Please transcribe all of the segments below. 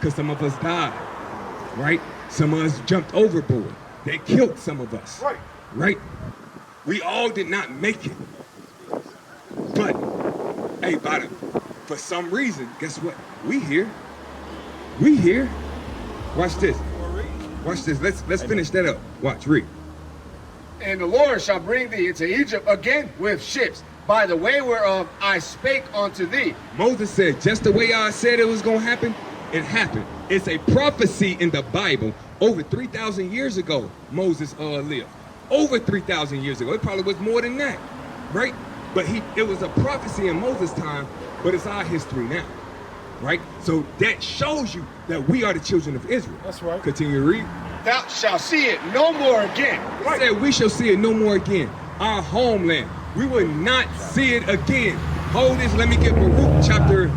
because some of us died, right? Some of us jumped overboard. They killed some of us, right? We all did not make it. But, hey, for some reason, guess what? We here. We here. Watch this. Watch this. Let's finish that up. Watch, read. And the Lord shall bring thee into Egypt again with ships, by the way whereof I spake unto thee. Moses said, just the way I said it was going to happen, it happened. It's a prophecy in the Bible. Over 3,000 years ago, Moses lived. Over 3,000 years ago. It probably was more than that, right? But it was a prophecy in Moses' time, but it's our history now, right? So that shows you that we are the children of Israel. That's right. Continue to read. Thou shalt see it no more again. It said we shall see it no more again. Our homeland. We will not see it again. Hold this. Let me get Baruch chapter,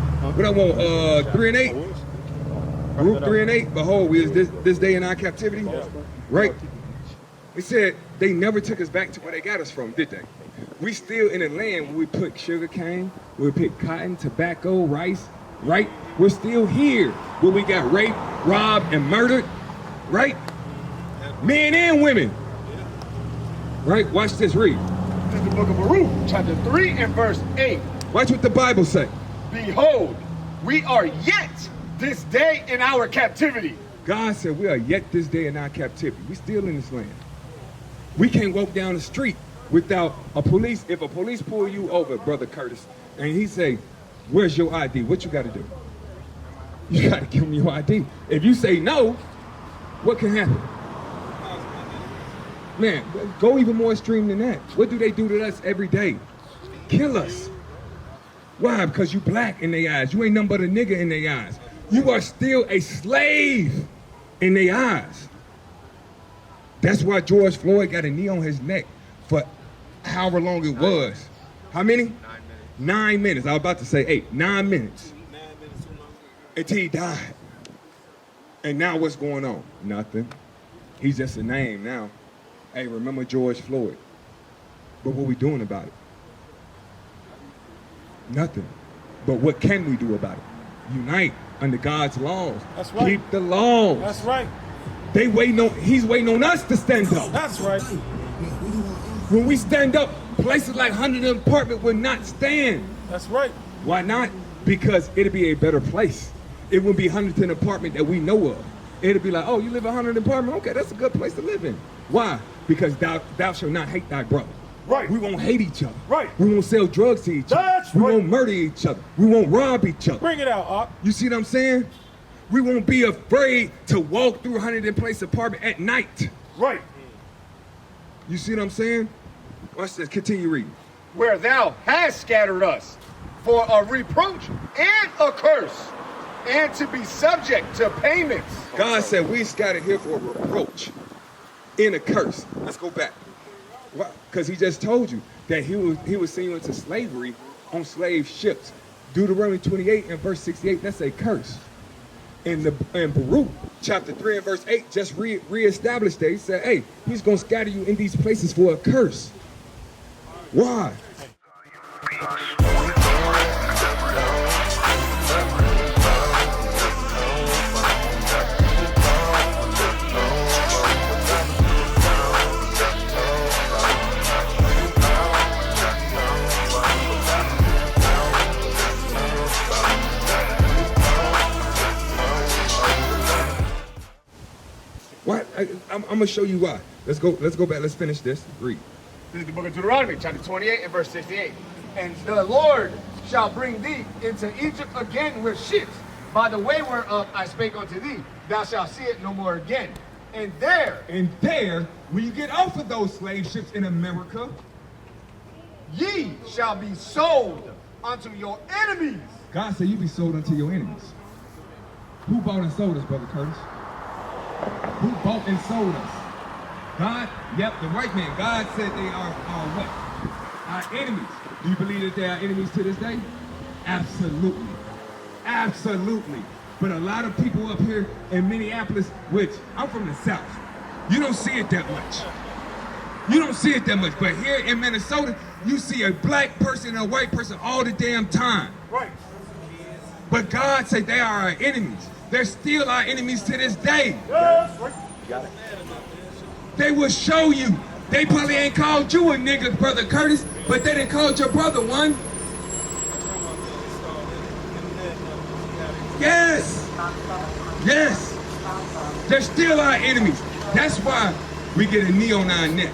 3 and 8. Baruch 3 and 8. Behold, we is this day in our captivity. Right? It said they never took us back to where they got us from, did they? We still in a land where we put sugar cane, where we put cotton, tobacco, rice, right? We're still here where we got raped, robbed, and murdered, right? Men and women. Right? Watch this, read. This is the book of Baruch, chapter 3 and verse 8. Watch what the Bible say. Behold, we are yet this day in our captivity. God said we are yet this day in our captivity. We still in this land. We can't walk down the street without a police. If a police pull you over, Brother Curtis, and he say, where's your ID? What you got to do? You got to give him your ID. If you say no, what can happen? Man, go even more extreme than that. What do they do to us every day? Kill us. Why? Because you black in their eyes. You ain't nothing but a nigga in their eyes. You are still a slave in their eyes. That's why George Floyd got a knee on his neck for however long it was. How many? 9 minutes. 9 minutes. I was about to say 8. 9 minutes. 9 minutes. Until he died. And now what's going on? Nothing. He's just a name now. Hey, remember George Floyd. But what we doing about it? Nothing. But what can we do about it? Unite under God's laws. That's right. Keep the laws. That's right. He's waiting on us to stand up. That's right. When we stand up, places like Huntington Apartment will not stand. That's right. Why not? Because it'll be a better place. It won't be Huntington Apartment that we know of. It'll be like, oh, you live in Huntington Apartment? Okay, that's a good place to live in. Why? Because thou shalt not hate thy brother. Right. We won't hate each other. Right. We won't sell drugs to each other. That's we right. won't murder each other. We won't rob each other. Bring it out, Op. You see what I'm saying? We won't be afraid to walk through Huntington Place apartment at night. Right. You see what I'm saying? Watch this. Continue reading. Where thou hast scattered us for a reproach and a curse, and to be subject to payments. God said we scattered here for a reproach and a curse. Let's go back. Because he just told you that he was sent you into slavery on slave ships. Deuteronomy 28 and verse 68, that's a curse. In Baruch chapter 3 and verse 8 just reestablished that. He said, hey, he's going to scatter you in these places for a curse. Why? I'm gonna show you why. Let's go back. Let's finish this. Read. This is the book of Deuteronomy, chapter 28 and verse 68. And the Lord shall bring thee into Egypt again with ships, by the way whereof I spake unto thee. Thou shalt see it no more again. And there, when you get off of those slave ships in America, ye shall be sold unto your enemies. God said you be sold unto your enemies. Who bought and sold us, Brother Curtis? Who bought and sold us? God? Yep, the white man. God said they are our what? Our enemies. Do you believe that they are enemies to this day? Absolutely. Absolutely. But a lot of people up here in Minneapolis, which I'm from the South, you don't see it that much. You don't see it that much. But here in Minnesota, you see a black person and a white person all the damn time. Right. But God said they are our enemies. They're still our enemies to this day. Yes, right. They will show you. They probably ain't called you a nigga, Brother Curtis, but they done called your brother one. Yes. Yes. They're still our enemies. That's why we get a knee on our neck.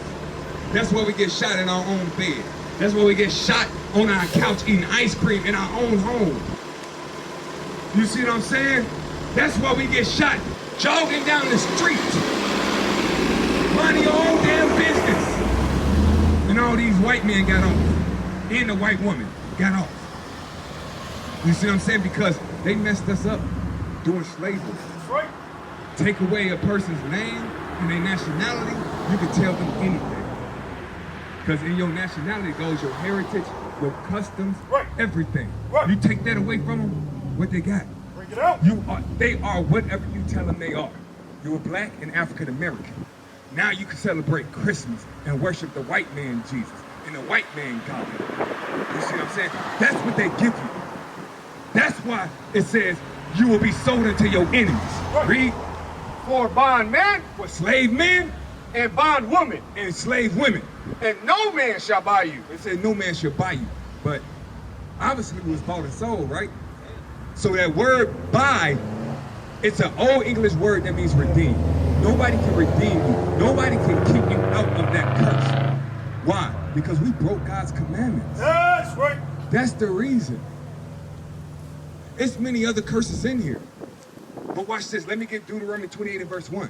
That's why we get shot in our own bed. That's why we get shot on our couch eating ice cream in our own home. You see what I'm saying? That's why we get shot jogging down the street. Minding your own damn business. And all these white men got off. And the white woman got off. You see what I'm saying? Because they messed us up doing slavery. That's right. Take away a person's name and their nationality, you can tell them anything. Because in your nationality goes your heritage, your customs, right. Everything. Right. You take that away from them, what they got? Bring it out. They are whatever you tell them they are. You were black and African American. Now you can celebrate Christmas and worship the white man Jesus and the white man God. You see what I'm saying? That's what they give you. That's why it says you will be sold into your enemies. Right. Read. For bondmen For slave men and bondwomen, and slave women. and no man shall buy you. It said no man should buy you. But obviously it was bought and sold, right? So that word buy, it's an old English word that means redeem. Nobody can redeem you. Nobody can keep you out of that curse. Why? Because we broke God's commandments. That's right. That's the reason. It's many other curses in here. But watch this. Let me get Deuteronomy 28 and verse 1.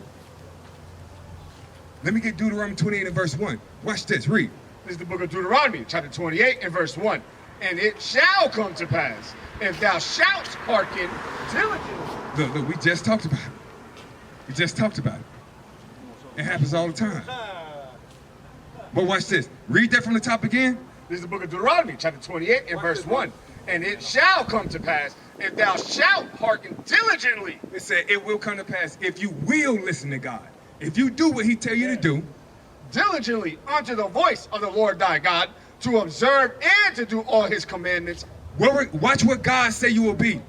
Let me get Deuteronomy 28 and verse 1. Watch this. Read. This is the book of Deuteronomy, chapter 28 and verse 1. And it shall come to pass, if thou shalt hearken diligently. Look, we just talked about it. We just talked about it. It happens all the time. But watch this. Read that from the top again. This is the book of Deuteronomy, chapter 28 and verse 1. And it shall come to pass, if thou shalt hearken diligently. It said it will come to pass if you will listen to God. If you do what he tell you to do. Diligently unto the voice of the Lord thy God, to observe and to do all his commandments, Watch what God say you will be.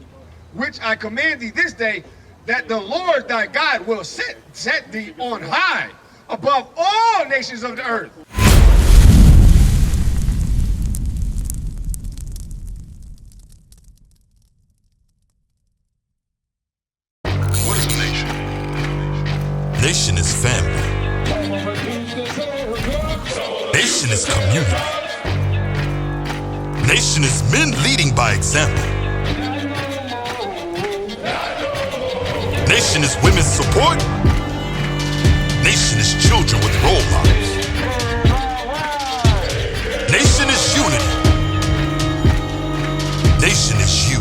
which I command thee this day, that the Lord thy God will set thee on high above all nations of the earth. What is a nation? Nation is family. Nation is community. Nation is men leading by example. Nation is women's support. Nation is children with role models. Nation is unity. Nation is you.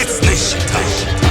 It's nation time.